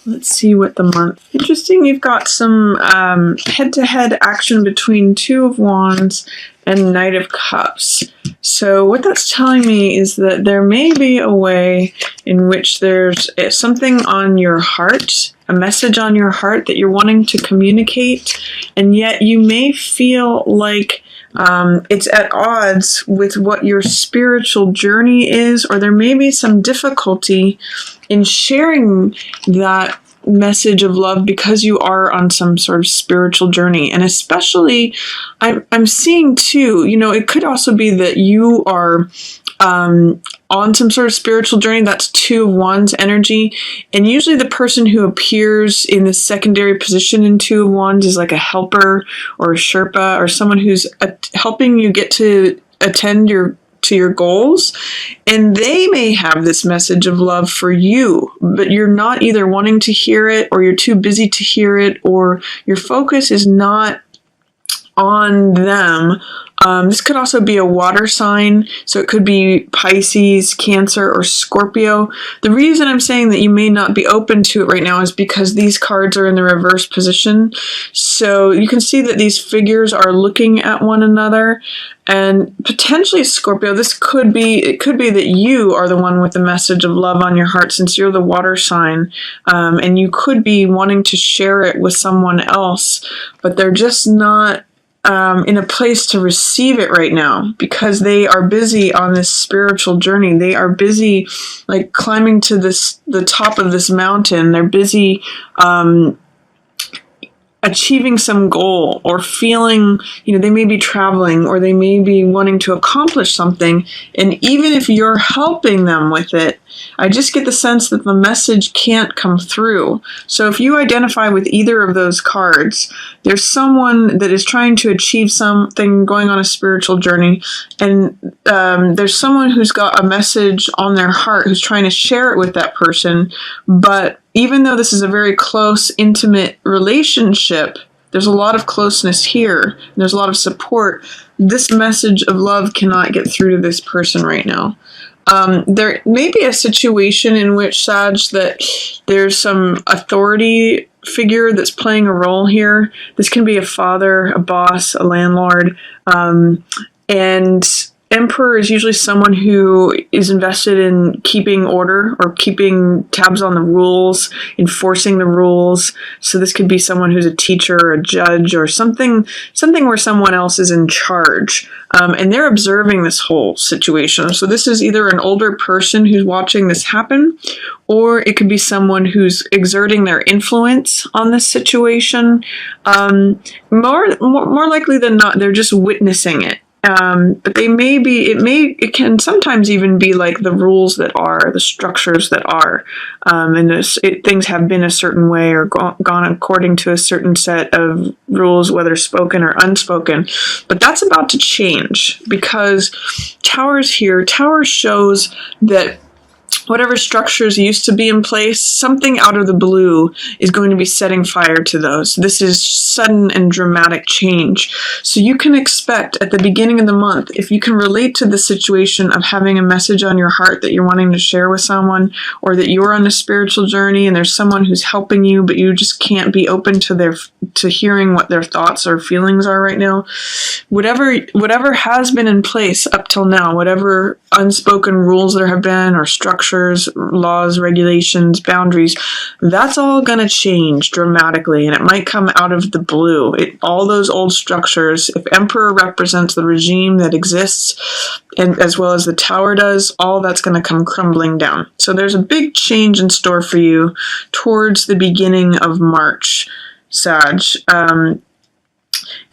Let's see what the month. Interesting, you've got some head-to-head action between Two of Wands and Knight of Cups. So what that's telling me is that there may be a way in which there's something on your heart, a message on your heart that you're wanting to communicate, and yet you may feel like it's at odds with what your spiritual journey is, or there may be some difficulty in sharing that message of love because you are on some sort of spiritual journey. And especially, I'm seeing too, it could also be that you are on some sort of spiritual journey. That's Two of Wands energy. And usually the person who appears in the secondary position in Two of Wands is like a helper or a Sherpa or someone who's helping you get to attend to your goals, and they may have this message of love for you, but you're not either wanting to hear it, or you're too busy to hear it, or your focus is not on them. This could also be a water sign, so it could be Pisces, Cancer, or Scorpio. The reason I'm saying that you may not be open to it right now is because these cards are in the reverse position. So you can see that these figures are looking at one another, and potentially Scorpio, it could be that you are the one with the message of love on your heart, since you're the water sign, and you could be wanting to share it with someone else, but they're just not in a place to receive it right now because they are busy on this spiritual journey. They are busy like climbing to the top of this mountain. They're busy achieving some goal, or feeling, they may be traveling, or they may be wanting to accomplish something. And even if you're helping them with it, I just get the sense that the message can't come through. So if you identify with either of those cards, there's someone that is trying to achieve something, going on a spiritual journey, and there's someone who's got a message on their heart who's trying to share it with that person. But even though this is a very close, intimate relationship, there's a lot of closeness here, and there's a lot of support. This message of love cannot get through to this person right now. There may be a situation in which, Sag, that there's some authority figure that's playing a role here. This can be a father, a boss, a landlord, and Emperor is usually someone who is invested in keeping order or keeping tabs on the rules, enforcing the rules. So this could be someone who's a teacher or a judge or something where someone else is in charge. And they're observing this whole situation. So this is either an older person who's watching this happen, or it could be someone who's exerting their influence on this situation. More likely than not, they're just witnessing it. But it can sometimes even be like the rules that are, the structures that are, and things have been a certain way or gone according to a certain set of rules, whether spoken or unspoken. But that's about to change because Tower's here. Tower shows that whatever structures used to be in place, something out of the blue is going to be setting fire to those. This is sudden and dramatic change. So you can expect at the beginning of the month, if you can relate to the situation of having a message on your heart that you're wanting to share with someone, or that you're on a spiritual journey and there's someone who's helping you, but you just can't be open to hearing what their thoughts or feelings are right now. Whatever has been in place up till now, whatever unspoken rules there have been, or structures, laws, regulations, boundaries, that's all going to change dramatically, and it might come out of the blue. All those old structures, if Emperor represents the regime that exists, and as well as the Tower does, all that's going to come crumbling down. So there's a big change in store for you towards the beginning of March, Sag.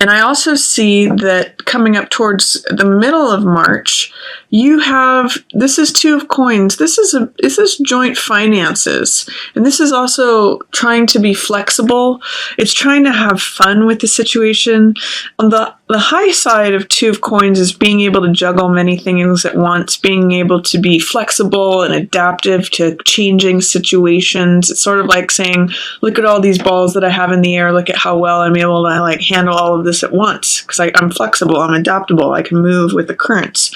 And I also see that coming up towards the middle of March, this is Two of Coins. This is joint finances. And this is also trying to be flexible. It's trying to have fun with the situation. On the high side of Two of Coins is being able to juggle many things at once, being able to be flexible and adaptive to changing situations. It's sort of like saying, look at all these balls that I have in the air. Look at how well I'm able to handle all of this at once, because I'm flexible, I'm adaptable, I can move with the currents.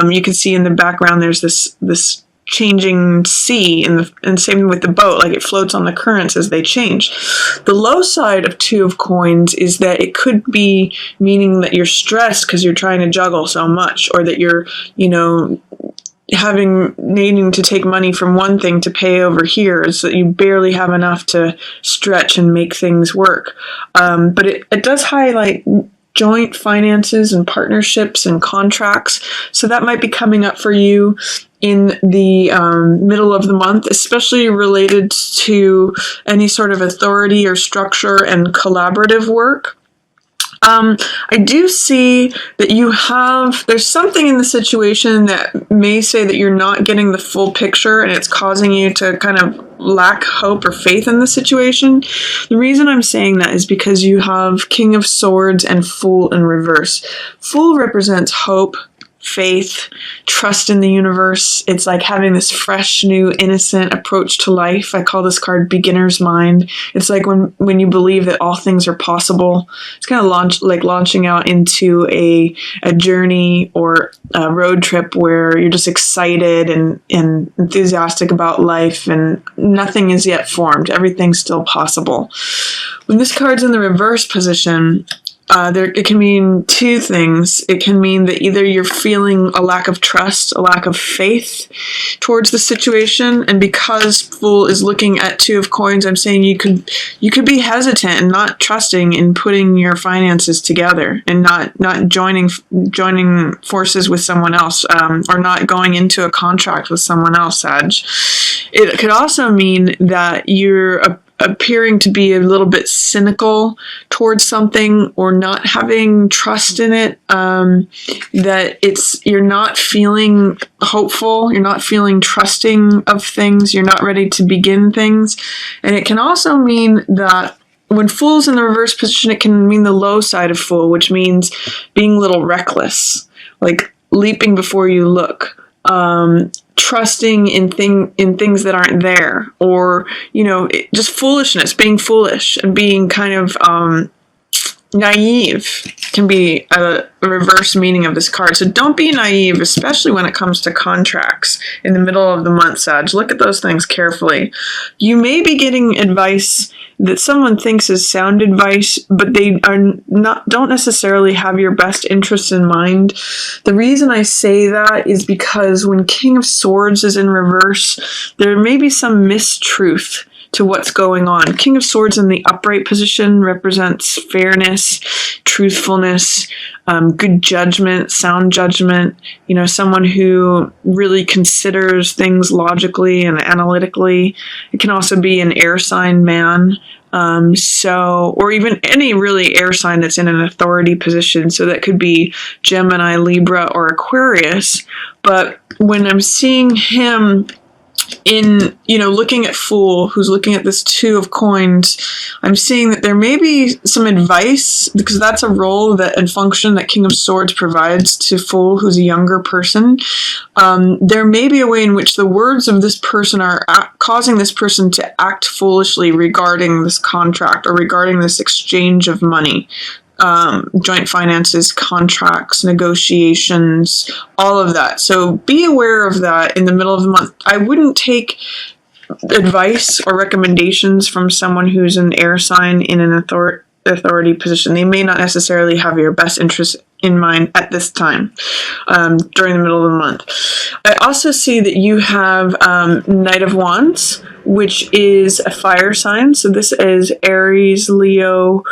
You can see in the background there's this changing sea, and same with the boat, like it floats on the currents as they change. The low side of Two of Coins is that it could be meaning that you're stressed because you're trying to juggle so much, or that you're, needing to take money from one thing to pay over here, so that you barely have enough to stretch and make things work. But it does highlight joint finances and partnerships and contracts. So that might be coming up for you in the middle of the month, especially related to any sort of authority or structure and collaborative work. I do see that there's something in the situation that may say that you're not getting the full picture, and it's causing you to kind of lack hope or faith in the situation. The reason I'm saying that is because you have King of Swords and Fool in reverse. Fool represents hope, faith, trust in the universe. It's like having this fresh, new, innocent approach to life. I call this card beginner's mind. It's like when you believe that all things are possible. It's kind of launching out into a journey or a road trip where you're just excited and enthusiastic about life, and nothing is yet formed. Everything's still possible. When this card's in the reverse position, it can mean two things. It can mean that either you're feeling a lack of trust, a lack of faith towards the situation, and because Fool is looking at Two of Coins, I'm saying you could be hesitant and not trusting in putting your finances together, and not joining forces with someone else, or not going into a contract with someone else, Sag. It could also mean that you're appearing to be a little bit cynical towards something, or not having trust in it, that you're not feeling hopeful, you're not feeling trusting of things, you're not ready to begin things. And it can also mean that when Fool's in the reverse position, it can mean the low side of Fool, which means being a little reckless, like leaping before you look, trusting in things that aren't there, or just foolishness, being foolish and being kind of naive can be a reverse meaning of this card. So don't be naive, especially when it comes to contracts in the middle of the month, Sag. Look at those things carefully. You may be getting advice that someone thinks is sound advice, but they don't necessarily have your best interests in mind. The reason I say that is because when King of Swords is in reverse, there may be some mistruth to what's going on. King of Swords in the upright position represents fairness, truthfulness, good judgment, sound judgment, someone who really considers things logically and analytically. It can also be an air sign man, or even any really air sign that's in an authority position. So that could be Gemini, Libra, or Aquarius. But when I'm seeing him in, looking at Fool, who's looking at this Two of Coins, I'm seeing that there may be some advice, because that's a role and function that King of Swords provides to Fool, who's a younger person. There may be a way in which the words of this person are causing this person to act foolishly regarding this contract, or regarding this exchange of money. Joint finances, contracts, negotiations, all of that. So be aware of that in the middle of the month. I wouldn't take advice or recommendations from someone who's an air sign in an authority position. They may not necessarily have your best interest in mind at this time, during the middle of the month. I also see that you have Knight of Wands, which is a fire sign. So this is Aries, Leo,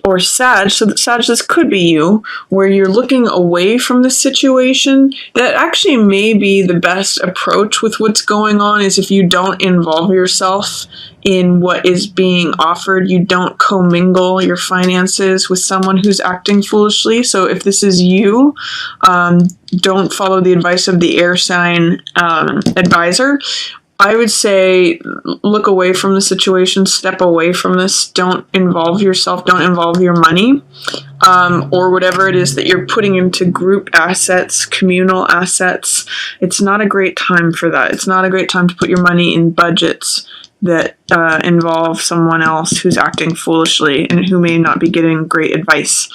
or Sag. So Sag, this could be you, where you're looking away from the situation. That actually may be the best approach with what's going on, is if you don't involve yourself in what is being offered. You don't commingle your finances with someone who's acting foolishly. So if this is you, don't follow the advice of the air sign advisor. I would say look away from the situation, step away from this, don't involve yourself, don't involve your money, or whatever it is that you're putting into group assets, communal assets. It's not a great time for that. It's not a great time to put your money in budgets, that involve someone else who's acting foolishly and who may not be getting great advice.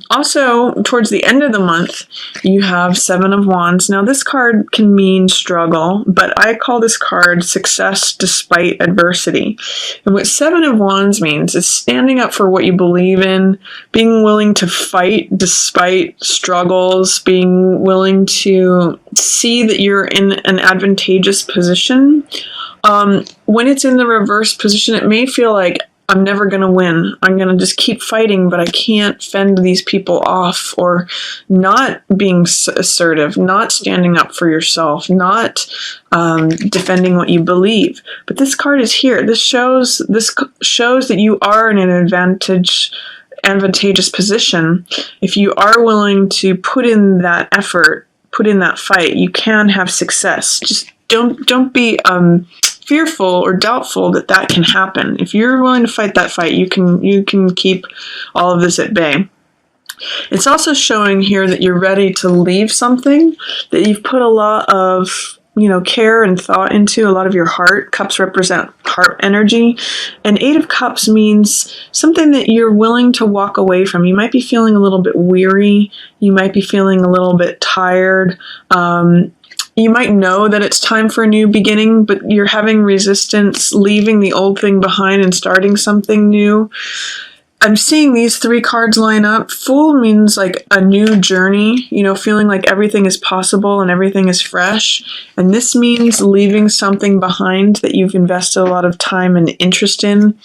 Also, towards the end of the month, you have Seven of Wands. Now, this card can mean struggle, but I call this card success despite adversity. And what Seven of Wands means is standing up for what you believe in, being willing to fight despite struggles, being willing to see that you're in an advantageous position. When it's in the reverse position, it may feel like I'm never going to win. I'm going to just keep fighting, but I can't fend these people off, or not being assertive, not standing up for yourself, not defending what you believe. But this card is here. This shows that you are in an advantageous position. If you are willing to put in that effort, put in that fight, you can have success. Just don't be fearful or doubtful that can happen. If you're willing to fight that fight, you can keep all of this at bay. It's also showing here that you're ready to leave something that you've put a lot of care and thought into, a lot of your heart. Cups represent heart energy. And Eight of Cups means something that you're willing to walk away from. You might be feeling a little bit weary. You might be feeling a little bit tired. You might know that it's time for a new beginning, but you're having resistance, leaving the old thing behind and starting something new. I'm seeing these three cards line up. Fool means like a new journey, feeling like everything is possible and everything is fresh. And this means leaving something behind that you've invested a lot of time and interest in.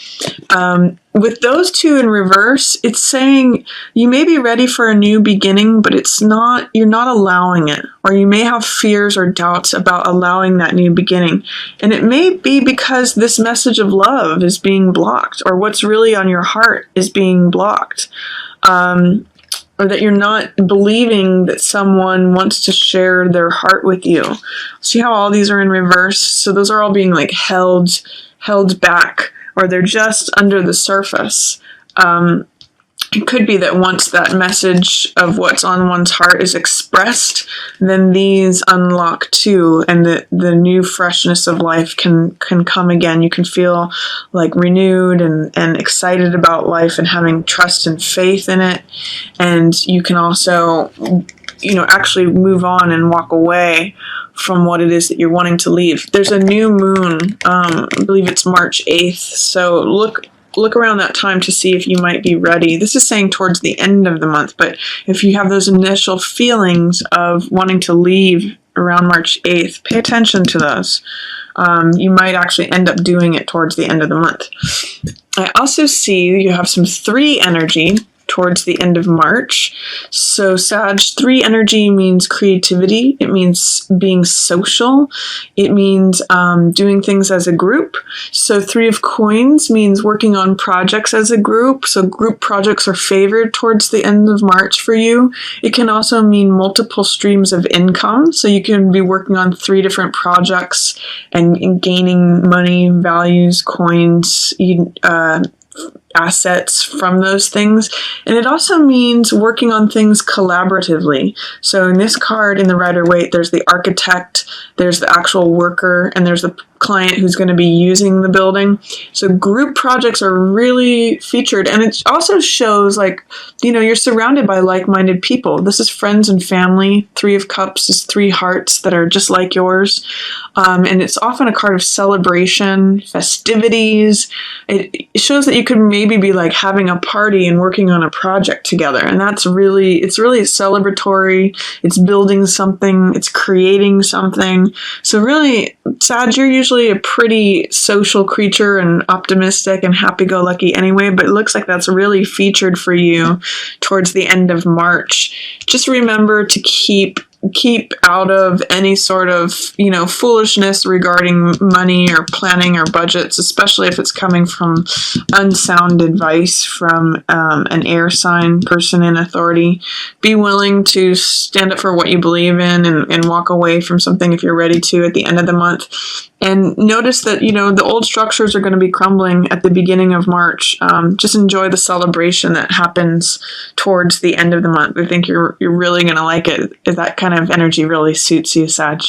With those two in reverse, it's saying you may be ready for a new beginning, but you're not allowing it, or you may have fears or doubts about allowing that new beginning. And it may be because this message of love is being blocked, or what's really on your heart is being blocked. Or that you're not believing that someone wants to share their heart with you. See how all these are in reverse? So those are all being like held back, or they're just under the surface. It could be that once that message of what's on one's heart is expressed, then these unlock too, and the new freshness of life can come again. You can feel like renewed and excited about life and having trust and faith in it. And you can also, actually move on and walk away from what it is that you're wanting to leave. There's a new moon, I believe it's March 8th, so look around that time to see if you might be ready. This is saying towards the end of the month, but if you have those initial feelings of wanting to leave around March 8th, pay attention to those. You might actually end up doing it towards the end of the month. I also see you have some 3 energy towards the end of March. So Sag 3 energy means creativity. It means being social. It means doing things as a group. So 3 of Coins means working on projects as a group. So group projects are favored towards the end of March for you. It can also mean multiple streams of income. So you can be working on 3 different projects and gaining money, values, coins, assets from those things. And it also means working on things collaboratively. So in this card, in the Rider-Waite, there's the architect, there's the actual worker, and there's the client who's going to be using the building. So group projects are really featured. And it also shows you're surrounded by like-minded people. This is friends and family. 3 of Cups is 3 hearts that are just like yours. And it's often a card of celebration, festivities. It shows that you could maybe be like having a party and working on a project together. And it's really celebratory. It's building something. It's creating something. So really, Sag, you're usually a pretty social creature and optimistic and happy-go-lucky anyway, but it looks like that's really featured for you towards the end of March. Just remember to keep out of any sort of, foolishness regarding money or planning or budgets, especially if it's coming from unsound advice from an air sign person in authority. Be willing to stand up for what you believe in and walk away from something if you're ready to at the end of the month. And notice that, the old structures are going to be crumbling at the beginning of March. Just enjoy the celebration that happens towards the end of the month. I think you're really going to like it. That kind of energy really suits you, Sag.